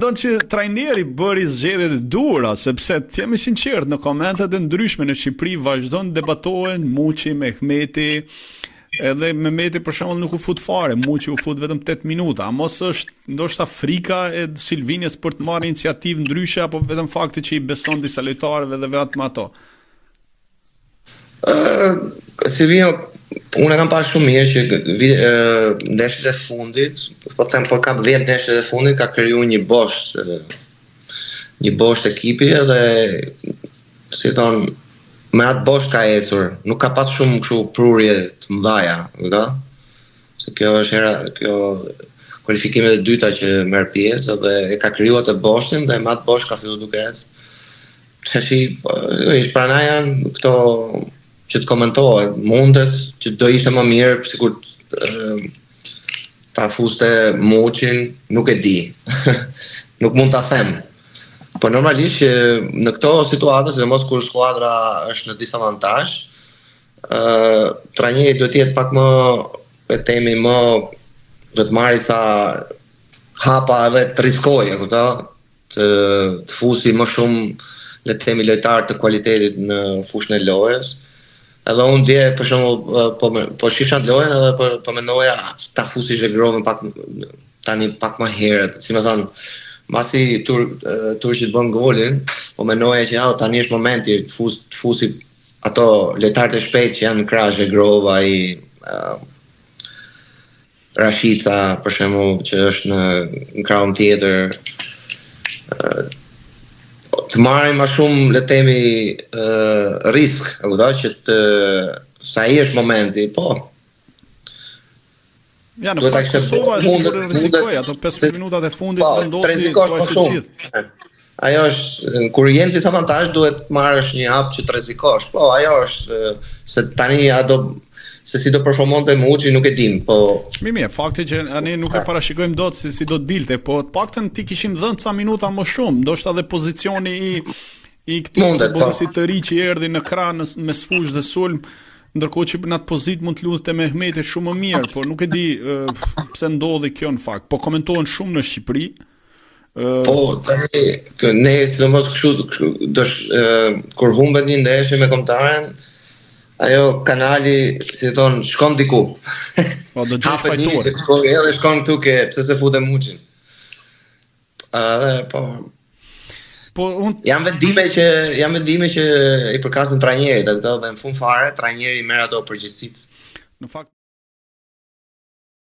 Do që trajneri bëri zgjedhjet e duhura, sepse të jemi sinqert, në komentet e ndryshme në Shqipëri vazhdon debatohen Muçi, Mehmeti, edhe Mehmeti për shembull nuk u fut fare, Muçi u fut vetëm 8 minuta. A mos është ndoshta frika e Silvinjes për të marrë iniciativë ndryshe apo vetëm fakti që i beson disa lojtarëve dhe vetëm ato? Silvino, unë e kam parë shumë mirë që ndeshjet e fundit, po them po kam 10 ndeshjet e fundit ka krijuar një bosh ekipi edhe si thon me atë bosh ka ecur, nuk ka pas shumë kështu prurje të mëdha, se kjo është kjo kualifikimet e dyta që merr pjesë dhe e ka krijuar atë boshin dhe me atë bosh ka filluar duke ecë. Tashi ish pranaj janë këto që të komentohet, mundet që do ishte më mirë, sikur ta fuste Muçin, nuk e di. Nuk mund ta them. Po normalisht që në këto situata, sidomos kur skuadra është në disavantazh, trajneri duhet të jetë pak më, le të themi, do të marrë sa hapa edhe të riskojë, kupton? Të fusi më shumë, le të themi, lojtar të kualitetit në fushën e lojës. Edhe unë dje, për shembull, po shifsha të lojën edhe po mendoja ta fusi Zhegrovën tani pak më herët, si më thon, mbasi Turqit bën golin, po mendoja që tani është momenti të fusi ato lojtarët e shpejtë që janë në krah, Zhegrova, Rashica, për shembull, që është në krahun tjetër. Të marrin më shumë, le të themi, risk, që sa i është momenti, po. Ja, në fakt Kosova sigurisht rrezikoi ato 15 minutat e fundit vendosi shumë. Ajo është kur je në disavantazh duhet marrësh një hap që të rrezikosh. Po, ajo është se tani se si do performonte Muçi nuk e dim, po mirë, fakti që ne nuk e parashikojmë dot si do të dilte, po të paktën ti kishim dhënë ca minuta më shumë, ndoshta edhe pozicioni i këtij futbollistit të ri që erdhi në krah me sfush dhe sulm, ndërkohë që në atë pozitë mund të lutete Mehmeti shumë më mirë, por nuk e di pse ndodhi kjo në fakt. Po komentohen shumë në Shqipëri. Po, tani ne sidomos kështu kur humbet një ndeshje me kombëtaren, ajo kanali, si thon, shkon diku. Po do të fajtuar. Edhe shkon këtu pse se futem Muçin. Po janë vendime që i përkasin trajnerit, dhe në fund fare trajneri merr ato përgjegjësitë. Në fakt